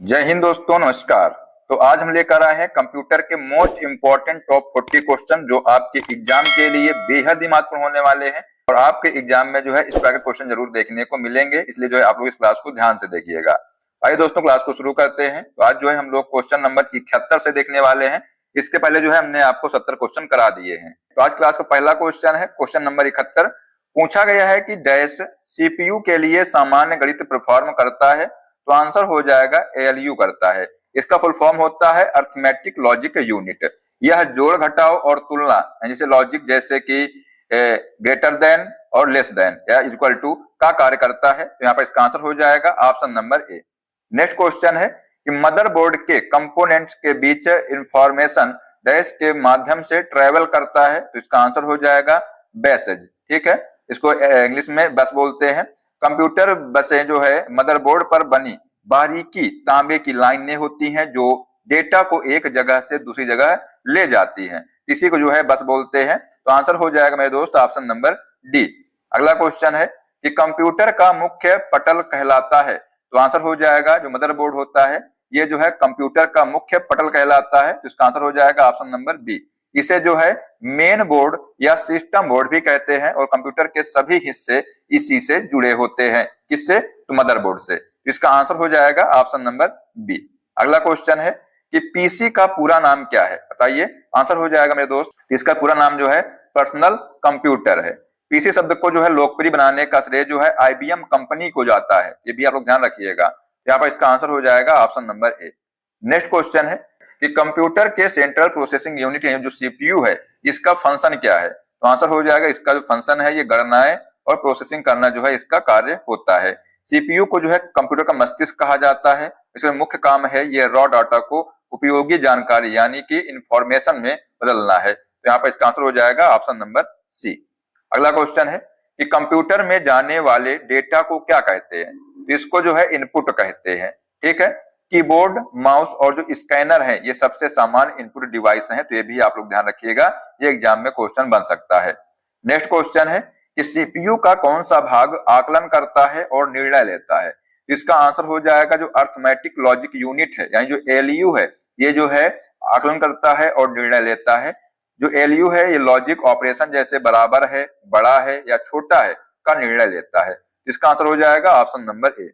जय हिंद दोस्तों, नमस्कार। तो आज हम लेकर आए हैं कंप्यूटर के मोस्ट इंपॉर्टेंट टॉप 40 क्वेश्चन जो आपके एग्जाम के लिए बेहद ही महत्वपूर्ण होने वाले हैं। और आपके एग्जाम में जो है इस प्रकार के क्वेश्चन जरूर देखने को मिलेंगे, इसलिए जो है आप लोग इस क्लास को ध्यान से देखिएगा। आइए दोस्तों, क्लास को शुरू करते हैं। तो आज जो है हम लोग क्वेश्चन नंबर 71 से देखने वाले हैं। इसके पहले जो है हमने आपको 70 क्वेश्चन करा दिए हैं। तो आज क्लास का पहला क्वेश्चन है क्वेश्चन नंबर 71। पूछा गया है कि डैश सीपीयू के लिए सामान्य गणित परफॉर्म करता है, तो आंसर हो जाएगा एएलयू करता है। इसका फुल फॉर्म होता है अर्थमेटिक लॉजिक यूनिट। यह जोड़ घटाव और तुलना, जैसे लॉजिक जैसे कि ग्रेटर देन और लेस देन या इक्वल टू का कार्य करता है। तो यहाँ पर इसका आंसर हो जाएगा option number A. Next question है कि मदरबोर्ड के कंपोनेंट्स के बीच इंफॉर्मेशन डैश के माध्यम से ट्रेवल करता है, तो इसका आंसर हो जाएगा बैसेज। ठीक है, इसको इंग्लिश में बस बोलते हैं। कंप्यूटर बसें जो है मदरबोर्ड पर बनी बारीकी तांबे की लाइनें होती हैं जो डेटा को एक जगह से दूसरी जगह ले जाती हैं, इसी को जो है बस बोलते हैं। तो आंसर हो जाएगा मेरे दोस्त ऑप्शन नंबर डी। अगला क्वेश्चन है कि कंप्यूटर का मुख्य पटल कहलाता है, तो आंसर हो जाएगा जो मदरबोर्ड होता है ये जो है कंप्यूटर का मुख्य पटल कहलाता है। तो इसका आंसर हो जाएगा ऑप्शन नंबर बी। इसे जो है मेन बोर्ड या सिस्टम बोर्ड भी कहते हैं और कंप्यूटर के सभी हिस्से इसी से जुड़े होते हैं। किससे? तो मदरबोर्ड से। इसका आंसर हो जाएगा ऑप्शन नंबर बी। अगला क्वेश्चन है कि पीसी का पूरा नाम क्या है, बताइए। आंसर हो जाएगा मेरे दोस्त, इसका पूरा नाम जो है पर्सनल कंप्यूटर है। पीसी शब्द को जो है लोकप्रिय बनाने का श्रेय जो है आईबीएम कंपनी को जाता है, ये भी आप लोग ध्यान रखिएगा। यहाँ पर इसका आंसर हो जाएगा option number A. Next question है कि कंप्यूटर के सेंट्रल प्रोसेसिंग यूनिट जो सीपीयू है इसका फंक्शन क्या है, तो आंसर हो जाएगा इसका जो फंक्शन है ये गणनाएं और प्रोसेसिंग करना जो है इसका कार्य होता है। सीपीयू को जो है कंप्यूटर का मस्तिष्क कहा जाता है। इसका मुख्य काम है ये रॉ डाटा को उपयोगी जानकारी यानी कि इंफॉर्मेशन में बदलना है। तो यहाँ पर इसका आंसर हो जाएगा ऑप्शन नंबर सी। अगला क्वेश्चन है कि कंप्यूटर में जाने वाले डेटा को क्या कहते हैं, तो इसको जो है इनपुट कहते हैं। ठीक है, कीबोर्ड, माउस और जो स्कैनर है ये सबसे सामान्य इनपुट डिवाइस हैं, तो ये भी आप लोग ध्यान रखिएगा, ये एग्जाम में क्वेश्चन बन सकता है। नेक्स्ट क्वेश्चन है कि सीपीयू का कौन सा भाग आकलन करता है और निर्णय लेता है, इसका आंसर हो जाएगा जो अर्थमेटिक लॉजिक यूनिट है यानी जो एलयू है ये जो है आकलन करता है और निर्णय लेता है। जो एलयू है ये लॉजिक ऑपरेशन जैसे बराबर है, बड़ा है या छोटा है का निर्णय लेता है। इसका आंसर हो जाएगा ऑप्शन नंबर ए।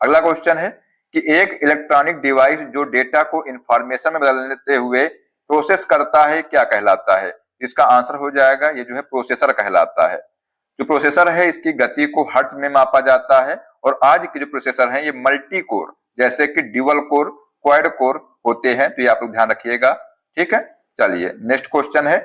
अगला क्वेश्चन है कि एक इलेक्ट्रॉनिक डिवाइस जो डेटा को इंफॉर्मेशन में बदलते हुए प्रोसेस करता है क्या कहलाता है, इसका आंसर हो जाएगा ये जो है प्रोसेसर कहलाता है। जो प्रोसेसर है इसकी गति को हर्ट्ज में मापा जाता है और आज के जो प्रोसेसर हैं ये मल्टी कोर जैसे कि ड्यूअल कोर, क्वाड कोर होते हैं, तो ये आप लोग ध्यान रखिएगा। ठीक है, चलिए नेक्स्ट क्वेश्चन है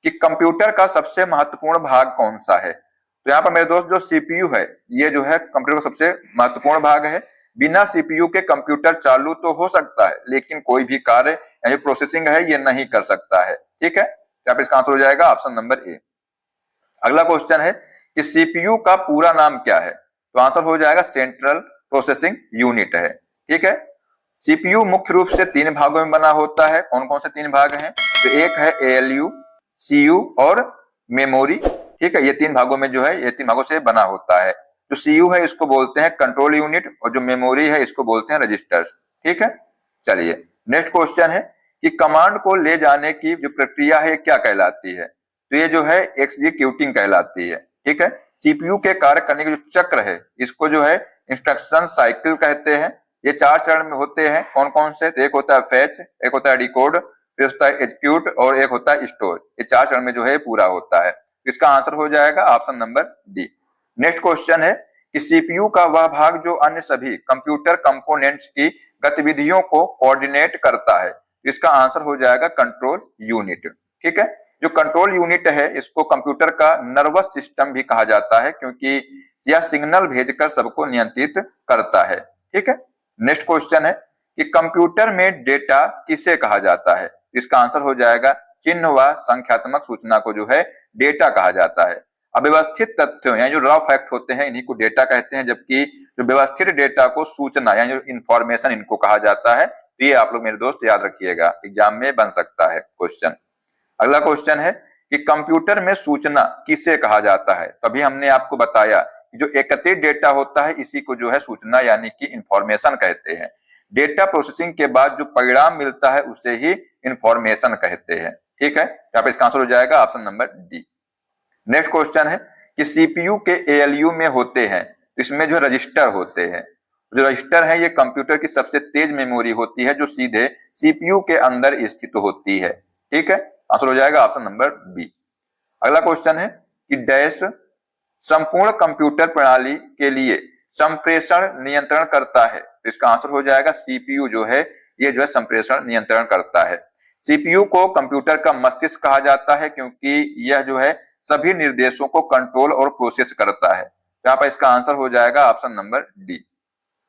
कि कंप्यूटर का सबसे महत्वपूर्ण भाग कौन सा है, तो यहाँ पर मेरे दोस्त जो सीपीयू है ये जो है कंप्यूटर का सबसे महत्वपूर्ण भाग है। बिना सीपीयू के कंप्यूटर चालू तो हो सकता है लेकिन कोई भी कार्य यानी प्रोसेसिंग है ये नहीं कर सकता है। ठीक है, यहाँ पर इसका आंसर हो जाएगा ऑप्शन नंबर ए। अगला क्वेश्चन है कि सीपीयू का पूरा नाम क्या है, तो आंसर हो जाएगा सेंट्रल प्रोसेसिंग यूनिट है। ठीक है, सीपीयू मुख्य रूप से तीन भागों में बना होता है। कौन कौन से तीन भाग हैं, तो एक है एएलयू, सीयू और मेमोरी। ठीक है, ये तीन भागों में जो है ये तीन भागों से बना होता है। जो सीयू है इसको बोलते हैं कंट्रोल यूनिट और जो मेमोरी है इसको बोलते हैं रजिस्टर्स। ठीक है, चलिए नेक्स्ट क्वेश्चन है कि कमांड को ले जाने की जो प्रक्रिया है क्या कहलाती है, तो ये जो है एग्जीक्यूटिंग कहलाती है। ठीक है, सीपीयू के कार्य करने के जो चक्र है इसको जो है इंस्ट्रक्शन साइकिल कहते हैं। ये चार चरण में होते हैं। कौन कौन से, तो एक होता है फेच, एक होता है डिकोड, फिर होता है एग्जीक्यूट और एक होता है स्टोर। ये चार चरण में जो है पूरा होता है। इसका आंसर हो जाएगा option number D. Next question है कि सीपीयू का वह भाग जो अन्य सभी कंप्यूटर कंपोनेंट्स की गतिविधियों को कोऑर्डिनेट करता है, इसका आंसर हो जाएगा कंट्रोल यूनिट। ठीक है, जो कंट्रोल यूनिट है इसको कंप्यूटर का नर्वस सिस्टम भी कहा जाता है क्योंकि यह सिग्नल भेजकर सबको नियंत्रित करता है। ठीक है, नेक्स्ट क्वेश्चन है कि कंप्यूटर में डेटा किसे कहा जाता है, इसका आंसर हो जाएगा चिन्ह व संख्यात्मक सूचना को जो है डेटा कहा जाता है। अव्यवस्थित तथ्यों यानी जो रॉ फैक्ट होते हैं इन्हीं को डेटा कहते हैं, जबकि जो व्यवस्थित डेटा को सूचना यानी जो इंफॉर्मेशन इनको कहा जाता है। तो ये आप लोग मेरे दोस्त याद रखिएगा, एग्जाम में बन सकता है क्वेश्चन। अगला क्वेश्चन है कि कंप्यूटर में सूचना किसे कहा जाता है, तो अभी हमने आपको बताया कि जो एकत्रित डेटा होता है इसी को जो है सूचना यानी कि इंफॉर्मेशन कहते हैं। डेटा प्रोसेसिंग के बाद जो परिणाम मिलता है उसे ही इंफॉर्मेशन कहते हैं। ठीक है, यहाँ पे इसका आंसर हो जाएगा option number D. Next question है कि सीपीयू के एएलयू में होते हैं, इसमें जो रजिस्टर होते हैं, जो रजिस्टर है ये कंप्यूटर की सबसे तेज मेमोरी होती है जो सीधे सीपीयू के अंदर स्थित होती है। ठीक है, आंसर हो जाएगा ऑप्शन नंबर बी। अगला क्वेश्चन है कि डैश संपूर्ण कंप्यूटर प्रणाली के लिए संप्रेषण नियंत्रण करता है, तो इसका आंसर हो जाएगा सीपीयू जो है ये जो है संप्रेषण नियंत्रण करता है। सीपीयू को कंप्यूटर का मस्तिष्क कहा जाता है क्योंकि यह जो है सभी निर्देशों को कंट्रोल और प्रोसेस करता है। यहाँ पर इसका आंसर हो जाएगा ऑप्शन नंबर डी।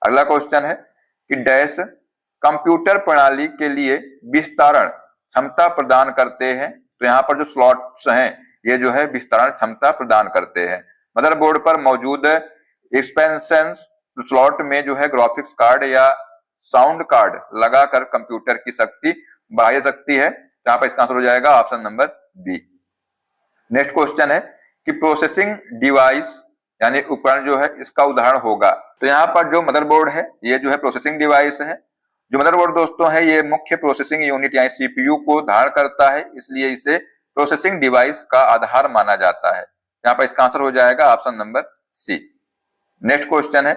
अगला क्वेश्चन है कि डैश कंप्यूटर प्रणाली के लिए विस्तारण क्षमता प्रदान करते हैं, तो यहाँ पर जो स्लॉट्स हैं ये जो है विस्तारण क्षमता प्रदान करते हैं। मदरबोर्ड पर मौजूद एक्सपेंशन स्लॉट में जो है ग्राफिक्स कार्ड या साउंड कार्ड लगाकर कंप्यूटर की शक्ति बढ़ाई जा सकती है। यहाँ पर इसका आंसर हो जाएगा option number B. Next question है कि प्रोसेसिंग डिवाइस यानी उपकरण जो है इसका उदाहरण होगा, तो यहाँ पर जो मदरबोर्ड है ये जो है प्रोसेसिंग डिवाइस है। जो मदरबोर्ड दोस्तों है ये मुख्य प्रोसेसिंग यूनिट यानी सीपीयू को धारण करता है, इसलिए इसे प्रोसेसिंग डिवाइस का आधार माना जाता है। यहाँ पर इसका आंसर हो जाएगा option number C. Next question है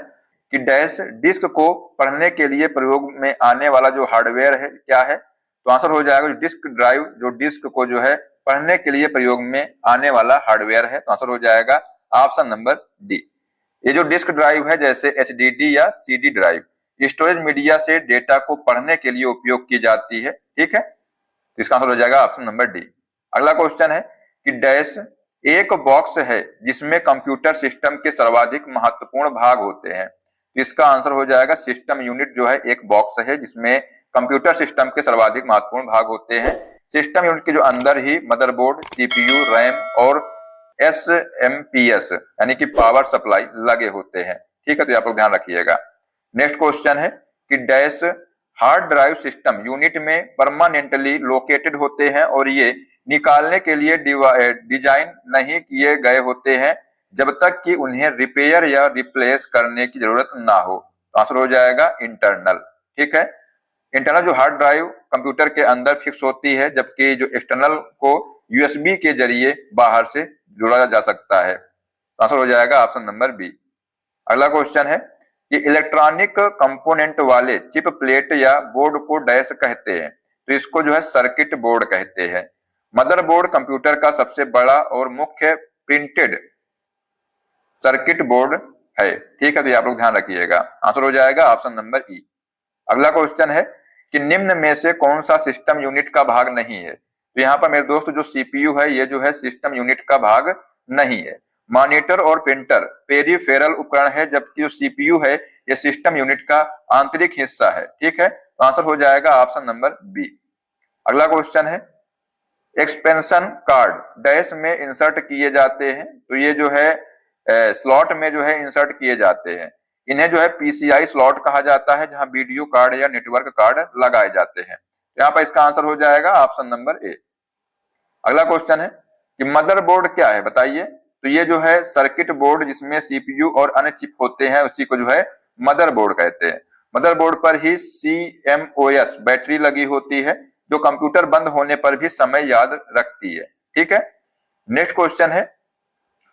कि डैश डिस्क को पढ़ने के लिए प्रयोग में आने वाला जो हार्डवेयर है क्या है, तो आंसर हो जाएगा डिस्क ड्राइव, जो डिस्क को जो है पढ़ने के लिए प्रयोग में आने वाला हार्डवेयर है, तो आंसर हो जाएगा ऑप्शन नंबर डी। ये जो डिस्क ड्राइव है जैसे एचडीडी या सीडी ड्राइव, स्टोरेज मीडिया से डेटा को पढ़ने के लिए उपयोग की जाती है। ठीक है, तो इसका आंसर हो जाएगा ऑप्शन नंबर डी। अगला क्वेश्चन है कि डैश एक बॉक्स है जिसमें कंप्यूटर सिस्टम के सर्वाधिक महत्वपूर्ण भाग होते हैं, तो इसका आंसर हो जाएगा सिस्टम यूनिट जो है एक बॉक्स है जिसमें कंप्यूटर सिस्टम के सर्वाधिक महत्वपूर्ण भाग होते हैं। सिस्टम यूनिट के जो अंदर ही मदरबोर्ड, सीपीयू, रैम और एसएमपीएस यानी कि पावर सप्लाई लगे होते हैं। ठीक है, तो आप लोग ध्यान रखिएगा। नेक्स्ट क्वेश्चन है कि dash hard drive system unit में परमानेंटली लोकेटेड होते हैं और ये निकालने के लिए डिजाइन नहीं किए गए होते हैं जब तक कि उन्हें रिपेयर या रिप्लेस करने की जरूरत ना हो, तो आंसर हो जाएगा इंटरनल। ठीक है, इंटरनल जो हार्ड ड्राइव कंप्यूटर के अंदर फिक्स होती है, जबकि जो एक्सटर्नल को यूएसबी के जरिए बाहर से जोड़ा जा सकता है, तो आंसर हो जाएगा ऑप्शन नंबर बी। अगला क्वेश्चन है कि इलेक्ट्रॉनिक कंपोनेंट वाले चिप प्लेट या बोर्ड को डैश कहते हैं, तो इसको जो है सर्किट बोर्ड कहते हैं। मदरबोर्ड कंप्यूटर का सबसे बड़ा और मुख्य प्रिंटेड सर्किट बोर्ड है। ठीक है, तो आप लोग ध्यान रखिएगा, आंसर हो जाएगा ऑप्शन नंबर ई। अगला क्वेश्चन है कि निम्न में से कौन सा सिस्टम यूनिट का भाग नहीं है, तो यहाँ पर मेरे दोस्त जो सीपीयू है ये जो है सिस्टम यूनिट का भाग नहीं है। मॉनिटर और प्रिंटर पेरिफेरल उपकरण है, जबकि जो सीपीयू है ये सिस्टम यूनिट का आंतरिक हिस्सा है। ठीक है, तो आंसर हो जाएगा ऑप्शन नंबर बी। अगला क्वेश्चन है एक्सपेंशन कार्ड डैश में इंसर्ट किए जाते हैं, तो ये जो है स्लॉट में जो है इंसर्ट किए जाते हैं। इन्हें जो है पीसीआई स्लॉट कहा जाता है जहां वीडियो कार्ड या नेटवर्क कार्ड लगाए जाते हैं। यहाँ पर इसका आंसर हो जाएगा ऑप्शन नंबर ए। अगला क्वेश्चन है कि मदरबोर्ड क्या है बताइए, तो ये जो है सर्किट बोर्ड जिसमें सीपीयू और अन्य चिप होते हैं उसी को जो है मदरबोर्ड कहते हैं। मदरबोर्ड पर ही सीएमओएस बैटरी लगी होती है जो कंप्यूटर बंद होने पर भी समय याद रखती है। ठीक है, नेक्स्ट क्वेश्चन है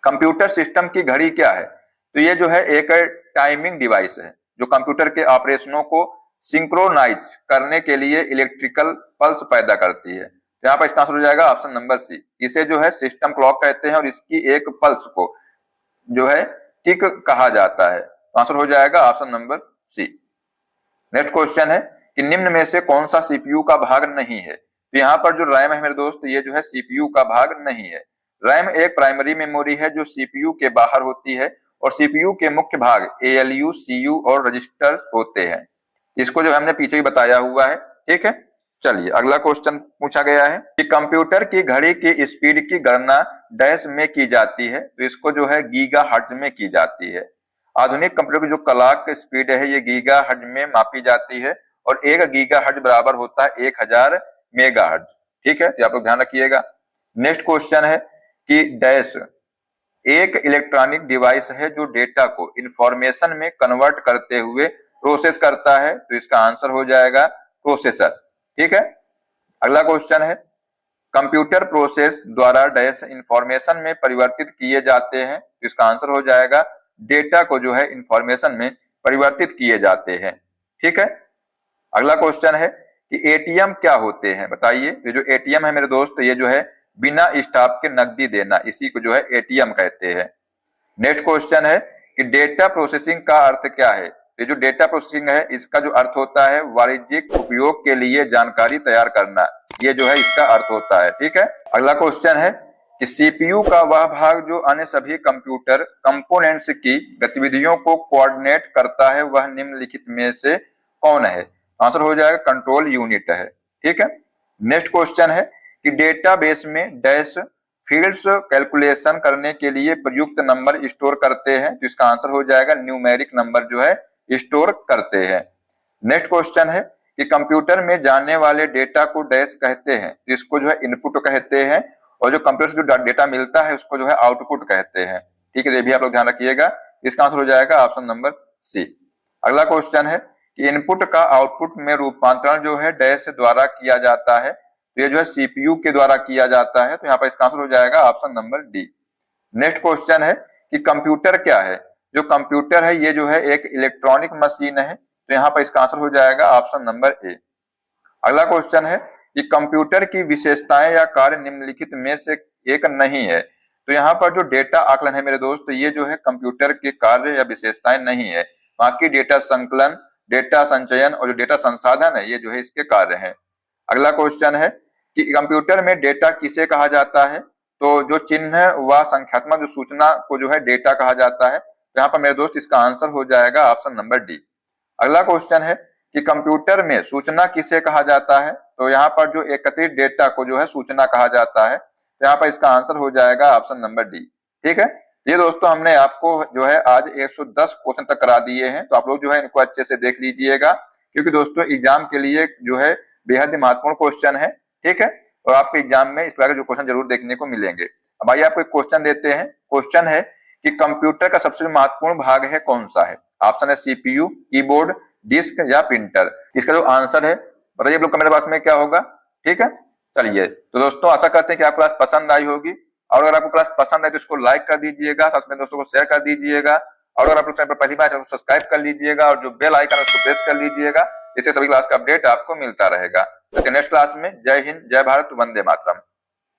कंप्यूटर सिस्टम की घड़ी क्या है, तो ये जो है एक टाइमिंग डिवाइस है जो कंप्यूटर के ऑपरेशनों को सिंक्रोनाइज करने के लिए इलेक्ट्रिकल पल्स पैदा करती है। यहाँ पर इसका आंसर हो जाएगा ऑप्शन नंबर सी। इसे जो है सिस्टम क्लॉक कहते हैं और इसकी एक पल्स को जो है टिक कहा जाता है, आंसर हो जाएगा option number C. Next question है कि निम्न में से कौन सा सीपीयू का भाग नहीं है, तो यहाँ पर जो रैम है मेरे दोस्त ये जो है सीपीयू का भाग नहीं है। रैम एक प्राइमरी मेमोरी है जो सीपीयू के बाहर होती है और सीपीयू के मुख्य भाग एएलयू, सीयू और रजिस्टर होते हैं। इसको जो हमने पीछे ही बताया हुआ है। ठीक है, चलिए अगला क्वेश्चन पूछा गया है कि कंप्यूटर की घड़ी की स्पीड की गणना डैश में की जाती है, तो इसको जो है गीगाहर्ट्ज में की जाती है। आधुनिक कंप्यूटर की जो क्लॉक स्पीड है ये गीगाहर्ट्ज में मापी जाती है और 1 गीगाहर्ट्ज बराबर होता है 1000 मेगाहर्ट्ज। ठीक है, तो आप लोग ध्यान रखिएगा। नेक्स्ट क्वेश्चन है कि डैश एक इलेक्ट्रॉनिक डिवाइस है जो डेटा को इंफॉर्मेशन में कन्वर्ट करते हुए प्रोसेस करता है, तो इसका आंसर हो जाएगा प्रोसेसर। ठीक है, अगला क्वेश्चन है कंप्यूटर प्रोसेस द्वारा डैश इंफॉर्मेशन में परिवर्तित किए जाते हैं, तो इसका आंसर हो जाएगा डेटा को जो है इंफॉर्मेशन में परिवर्तित किए जाते हैं। ठीक है, अगला क्वेश्चन है कि एटीएम क्या होते हैं, बताइए। ये जो एटीएम है मेरे दोस्त, ये जो है बिना स्टाफ के नकदी देना, इसी को जो है एटीएम कहते हैं। नेक्स्ट क्वेश्चन है कि डेटा प्रोसेसिंग का अर्थ क्या है। ये जो डेटा प्रोसेसिंग है, इसका जो अर्थ होता है वाणिज्यिक उपयोग के लिए जानकारी तैयार करना, ये जो है इसका अर्थ होता है। ठीक है, अगला क्वेश्चन है कि सीपीयू का वह भाग जो अन्य सभी कंप्यूटर कंपोनेंट्स की गतिविधियों को कोऑर्डिनेट करता है, वह निम्नलिखित में से कौन है। आंसर हो जाएगा कंट्रोल यूनिट है। ठीक है, नेक्स्ट क्वेश्चन है कि डेटाबेस में डैश फील्ड्स कैलकुलेशन करने के लिए प्रयुक्त नंबर स्टोर करते हैं, तो इसका आंसर हो जाएगा न्यूमेरिक नंबर जो है स्टोर करते हैं। नेक्स्ट क्वेश्चन है कि कंप्यूटर में जाने वाले डेटा को डैश कहते हैं, तो इसको जो है इनपुट कहते हैं, और जो कंप्यूटर से जो डेटा मिलता है उसको जो है आउटपुट कहते हैं। ठीक है, ये भी आप लोग ध्यान रखिएगा। इसका आंसर हो जाएगा ऑप्शन नंबर सी। अगला क्वेश्चन है कि इनपुट का आउटपुट में रूपांतरण जो है डैश द्वारा किया जाता है, तो ये जो है सीपीयू के द्वारा किया जाता है, तो यहाँ पर इसका आंसर हो जाएगा option number D. Next question है कि कंप्यूटर क्या है। जो कंप्यूटर है ये जो है एक इलेक्ट्रॉनिक मशीन है, तो यहाँ पर इसका आंसर हो जाएगा ऑप्शन नंबर ए। अगला क्वेश्चन है कि कंप्यूटर की विशेषताएं या कार्य निम्नलिखित में से एक नहीं है, तो यहाँ पर जो डेटा आकलन है मेरे दोस्त, ये जो है कंप्यूटर के कार्य या विशेषताएं नहीं है, बाकी डेटा संकलन, डेटा संचयन और जो डेटा संसाधन है ये जो है इसके कार्य हैं। अगला क्वेश्चन है कि कंप्यूटर में डेटा किसे कहा जाता है, तो जो चिन्ह व संख्यात्मक जो सूचना को जो है डेटा कहा जाता है, तो यहाँ पर मेरे दोस्त इसका आंसर हो जाएगा ऑप्शन नंबर डी। अगला क्वेश्चन है कि कंप्यूटर में सूचना किसे कहा जाता है, तो यहाँ पर जो एकत्रित डेटा को जो है सूचना कहा जाता है, तो यहाँ पर इसका आंसर हो जाएगा ऑप्शन नंबर डी। ठीक है, ये दोस्तों हमने आपको जो है आज 110 क्वेश्चन तक करा दिए हैं, तो आप लोग जो है इनको अच्छे से देख लीजिएगा, क्योंकि दोस्तों एग्जाम के लिए जो है बेहद ही महत्वपूर्ण क्वेश्चन है। ठीक है, और आपके एग्जाम में इस प्रकार के जो क्वेश्चन जरूर देखने को मिलेंगे। अब आइए आपको एक क्वेश्चन देते हैं। क्वेश्चन है कि कंप्यूटर का सबसे महत्वपूर्ण भाग है कौन सा है। ऑप्शन है सीपीयू, कीबोर्ड, डिस्क या प्रिंटर। इसका जो आंसर है बताइए लोग कमेंट बॉक्स में क्या होगा। ठीक है, चलिए तो दोस्तों आशा करते हैं कि आपको क्लास पसंद आई होगी, और अगर आपको क्लास पसंद आए तो इसको लाइक कर दीजिएगा, साथ में दोस्तों को शेयर कर दीजिएगा, और अगर आप लोग चैनल पर पहली बार चैनल को सब्सक्राइब कर लीजिएगा, और जो बेल आइकन है उसको प्रेस कर लीजिएगा, इससे सभी क्लास का अपडेट आपको मिलता रहेगा। तो नेक्स्ट क्लास में जय हिंद, जय भारत, वंदे मातरम।